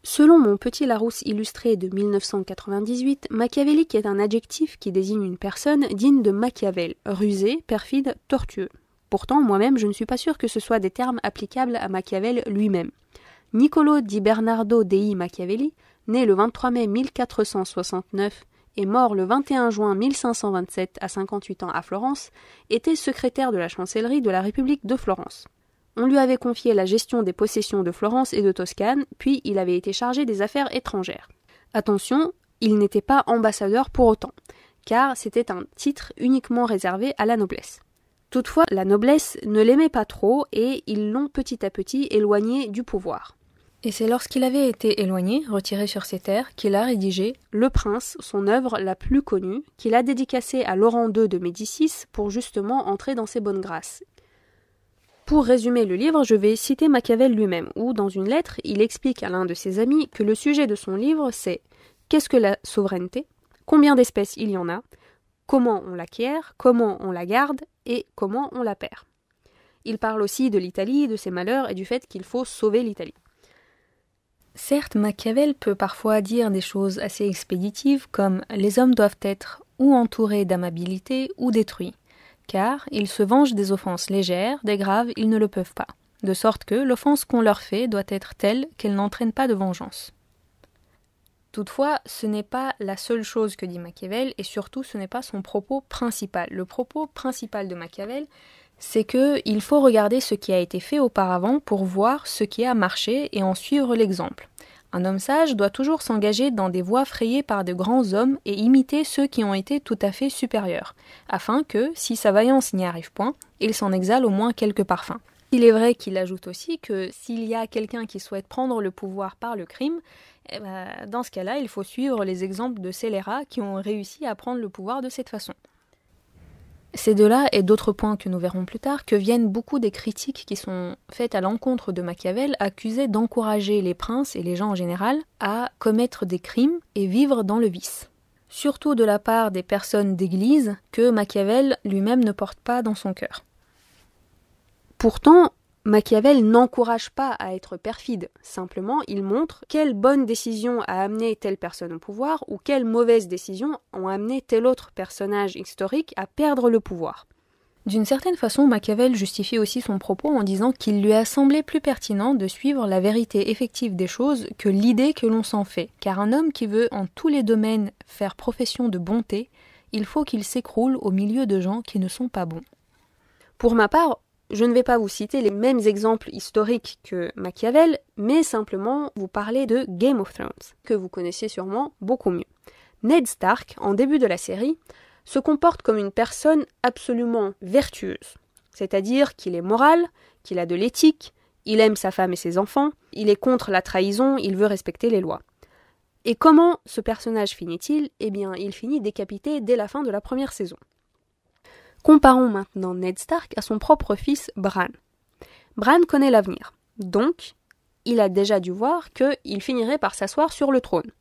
Selon mon petit Larousse illustré de 1998, machiavélique est un adjectif qui désigne une personne digne de Machiavel, rusé, perfide, tortueux. Pourtant, moi-même, je ne suis pas sûre que ce soit des termes applicables à Machiavel lui-même. Niccolò di Bernardo dei Machiavelli, né le 23 mai 1469 et mort le 21 juin 1527 à 58 ans à Florence, était secrétaire de la chancellerie de la République de Florence. On lui avait confié la gestion des possessions de Florence et de Toscane, puis il avait été chargé des affaires étrangères. Attention, il n'était pas ambassadeur pour autant, car c'était un titre uniquement réservé à la noblesse. Toutefois, la noblesse ne l'aimait pas trop et ils l'ont petit à petit éloigné du pouvoir. Et c'est lorsqu'il avait été éloigné, retiré sur ses terres, qu'il a rédigé Le Prince, son œuvre la plus connue, qu'il a dédicacée à Laurent II de Médicis pour justement entrer dans ses bonnes grâces. Pour résumer le livre, je vais citer Machiavel lui-même, où dans une lettre, il explique à l'un de ses amis que le sujet de son livre c'est « Qu'est-ce que la souveraineté ? Combien d'espèces il y en a ? Comment on l'acquiert ? Comment on la garde ? Et comment on la perd ?» Il parle aussi de l'Italie, de ses malheurs et du fait qu'il faut sauver l'Italie. Certes, Machiavel peut parfois dire des choses assez expéditives comme « Les hommes doivent être ou entourés d'amabilité ou détruits ». Car ils se vengent des offenses légères, des graves, ils ne le peuvent pas, de sorte que l'offense qu'on leur fait doit être telle qu'elle n'entraîne pas de vengeance. Toutefois, ce n'est pas la seule chose que dit Machiavel, et surtout ce n'est pas son propos principal. Le propos principal de Machiavel, c'est qu'il faut regarder ce qui a été fait auparavant pour voir ce qui a marché et en suivre l'exemple. Un homme sage doit toujours s'engager dans des voies frayées par de grands hommes et imiter ceux qui ont été tout à fait supérieurs, afin que, si sa vaillance n'y arrive point, il s'en exhale au moins quelques parfums. Il est vrai qu'il ajoute aussi que s'il y a quelqu'un qui souhaite prendre le pouvoir par le crime, dans ce cas-là, il faut suivre les exemples de scélérats qui ont réussi à prendre le pouvoir de cette façon. C'est de là, et d'autres points que nous verrons plus tard, que viennent beaucoup des critiques qui sont faites à l'encontre de Machiavel, accusés d'encourager les princes et les gens en général à commettre des crimes et vivre dans le vice. Surtout de la part des personnes d'église que Machiavel lui-même ne porte pas dans son cœur. Pourtant, Machiavel n'encourage pas à être perfide, simplement il montre quelle bonne décision a amené telle personne au pouvoir ou quelles mauvaises décisions ont amené tel autre personnage historique à perdre le pouvoir. D'une certaine façon, Machiavel justifie aussi son propos en disant qu'il lui a semblé plus pertinent de suivre la vérité effective des choses que l'idée que l'on s'en fait, car un homme qui veut en tous les domaines faire profession de bonté, il faut qu'il s'écroule au milieu de gens qui ne sont pas bons. Pour ma part, je ne vais pas vous citer les mêmes exemples historiques que Machiavel, mais simplement vous parler de Game of Thrones, que vous connaissez sûrement beaucoup mieux. Ned Stark, en début de la série, se comporte comme une personne absolument vertueuse, c'est-à-dire qu'il est moral, qu'il a de l'éthique, il aime sa femme et ses enfants, il est contre la trahison, il veut respecter les lois. Et comment ce personnage finit-il ? Eh bien, il finit décapité dès la fin de la première saison. Comparons maintenant Ned Stark à son propre fils Bran. Bran connaît l'avenir, donc il a déjà dû voir qu'il finirait par s'asseoir sur le trône.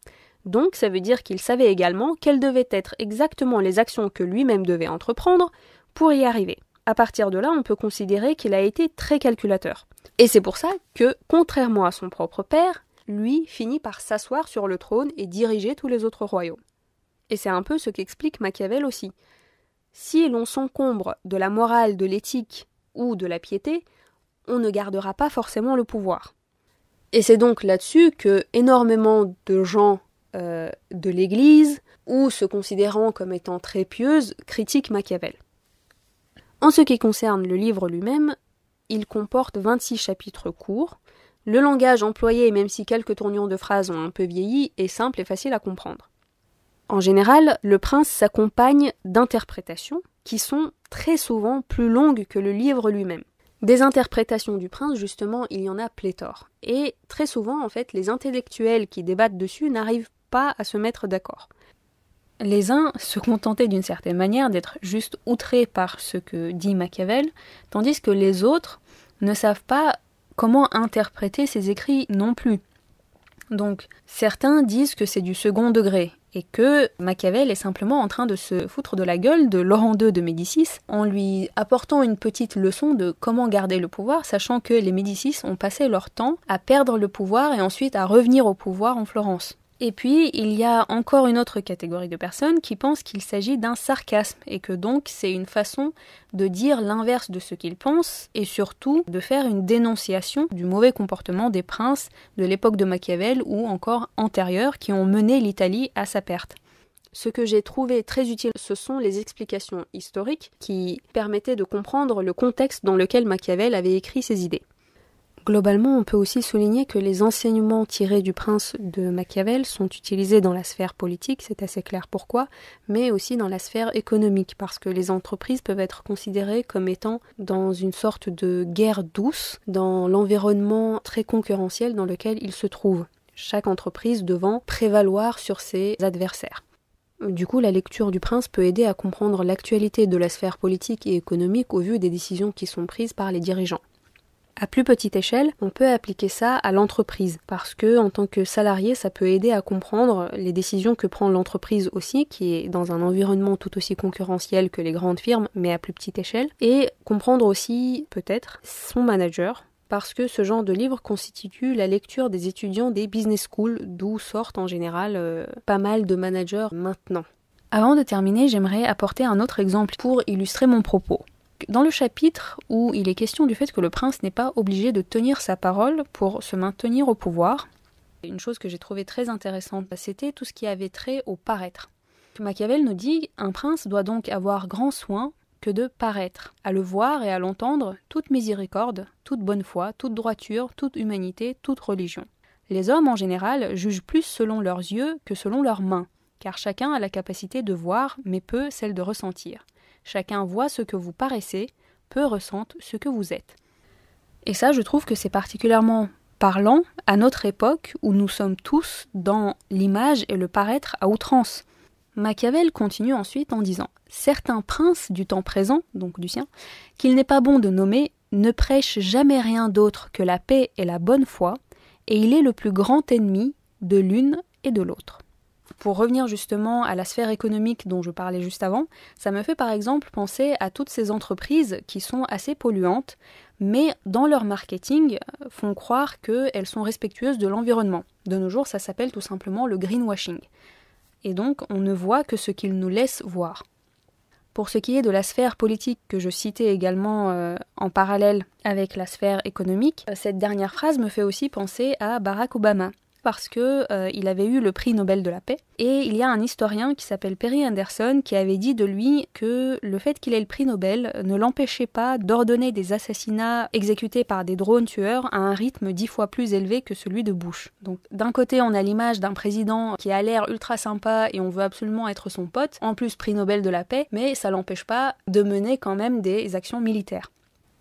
Donc ça veut dire qu'il savait également quelles devaient être exactement les actions que lui-même devait entreprendre pour y arriver. À partir de là, on peut considérer qu'il a été très calculateur. Et c'est pour ça que, contrairement à son propre père, lui finit par s'asseoir sur le trône et diriger tous les autres royaumes. Et c'est un peu ce qu'explique Machiavel aussi. Si l'on s'encombre de la morale, de l'éthique ou de la piété, on ne gardera pas forcément le pouvoir. Et c'est donc là-dessus que énormément de gens de l'Église, ou se considérant comme étant très pieuses, critiquent Machiavel. En ce qui concerne le livre lui-même, il comporte 26 chapitres courts. Le langage employé, même si quelques tournures de phrases ont un peu vieilli, est simple et facile à comprendre. En général, Le Prince s'accompagne d'interprétations qui sont très souvent plus longues que le livre lui-même. Des interprétations du prince, justement, il y en a pléthore. Et très souvent, en fait, les intellectuels qui débattent dessus n'arrivent pas à se mettre d'accord. Les uns se contentaient d'une certaine manière d'être juste outrés par ce que dit Machiavel, tandis que les autres ne savent pas comment interpréter ses écrits non plus. Donc, certains disent que c'est du second degré, et que Machiavel est simplement en train de se foutre de la gueule de Laurent II de Médicis en lui apportant une petite leçon de comment garder le pouvoir, sachant que les Médicis ont passé leur temps à perdre le pouvoir et ensuite à revenir au pouvoir en Florence. Et puis, il y a encore une autre catégorie de personnes qui pensent qu'il s'agit d'un sarcasme et que donc c'est une façon de dire l'inverse de ce qu'ils pensent et surtout de faire une dénonciation du mauvais comportement des princes de l'époque de Machiavel ou encore antérieurs qui ont mené l'Italie à sa perte. Ce que j'ai trouvé très utile, ce sont les explications historiques qui permettaient de comprendre le contexte dans lequel Machiavel avait écrit ses idées. Globalement, on peut aussi souligner que les enseignements tirés du prince de Machiavel sont utilisés dans la sphère politique, c'est assez clair pourquoi, mais aussi dans la sphère économique, parce que les entreprises peuvent être considérées comme étant dans une sorte de guerre douce, dans l'environnement très concurrentiel dans lequel ils se trouvent, chaque entreprise devant prévaloir sur ses adversaires. Du coup, la lecture du prince peut aider à comprendre l'actualité de la sphère politique et économique au vu des décisions qui sont prises par les dirigeants. À plus petite échelle, on peut appliquer ça à l'entreprise, parce que en tant que salarié, ça peut aider à comprendre les décisions que prend l'entreprise aussi, qui est dans un environnement tout aussi concurrentiel que les grandes firmes, mais à plus petite échelle, et comprendre aussi, peut-être, son manager, parce que ce genre de livre constitue la lecture des étudiants des business schools, d'où sortent en général pas mal de managers maintenant. Avant de terminer, j'aimerais apporter un autre exemple pour illustrer mon propos. Dans le chapitre où il est question du fait que le prince n'est pas obligé de tenir sa parole pour se maintenir au pouvoir, une chose que j'ai trouvée très intéressante, c'était tout ce qui avait trait au paraître. Machiavel nous dit « Un prince doit donc avoir grand soin que de paraître, à le voir et à l'entendre, toute miséricorde, toute bonne foi, toute droiture, toute humanité, toute religion. Les hommes, en général, jugent plus selon leurs yeux que selon leurs mains, car chacun a la capacité de voir, mais peu celle de ressentir. Chacun voit ce que vous paraissez, peu ressentent ce que vous êtes. » Et ça, je trouve que c'est particulièrement parlant à notre époque où nous sommes tous dans l'image et le paraître à outrance. Machiavel continue ensuite en disant « Certains princes du temps présent, donc du sien, qu'il n'est pas bon de nommer, ne prêchent jamais rien d'autre que la paix et la bonne foi, et il est le plus grand ennemi de l'une et de l'autre. » Pour revenir justement à la sphère économique dont je parlais juste avant, ça me fait par exemple penser à toutes ces entreprises qui sont assez polluantes, mais dans leur marketing font croire qu'elles sont respectueuses de l'environnement. De nos jours, ça s'appelle tout simplement le greenwashing. Et donc, on ne voit que ce qu'ils nous laissent voir. Pour ce qui est de la sphère politique que je citais également en parallèle avec la sphère économique, cette dernière phrase me fait aussi penser à Barack Obama, parce que il avait eu le prix Nobel de la paix, et il y a un historien qui s'appelle Perry Anderson qui avait dit de lui que le fait qu'il ait le prix Nobel ne l'empêchait pas d'ordonner des assassinats exécutés par des drones tueurs à un rythme 10 fois plus élevé que celui de Bush. Donc d'un côté on a l'image d'un président qui a l'air ultra sympa et on veut absolument être son pote, en plus prix Nobel de la paix, mais ça l'empêche pas de mener quand même des actions militaires.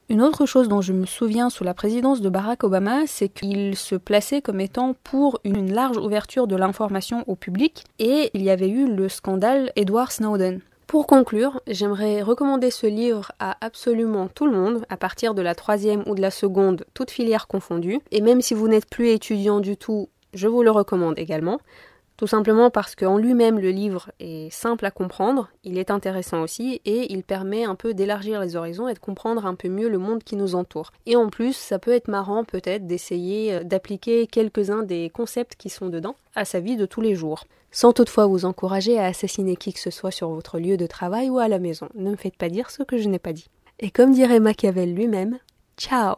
Une autre chose dont je me souviens sous la présidence de Barack Obama, c'est qu'il se plaçait comme étant pour une large ouverture de l'information au public, et il y avait eu le scandale Edward Snowden. Pour conclure, j'aimerais recommander ce livre à absolument tout le monde, à partir de la 3e ou de la seconde, toutes filières confondues, et même si vous n'êtes plus étudiant du tout, je vous le recommande également. Tout simplement parce qu'en lui-même, le livre est simple à comprendre, il est intéressant aussi, et il permet un peu d'élargir les horizons et de comprendre un peu mieux le monde qui nous entoure. Et en plus, ça peut être marrant peut-être d'essayer d'appliquer quelques-uns des concepts qui sont dedans à sa vie de tous les jours. Sans toutefois vous encourager à assassiner qui que ce soit sur votre lieu de travail ou à la maison. Ne me faites pas dire ce que je n'ai pas dit. Et comme dirait Machiavel lui-même, ciao!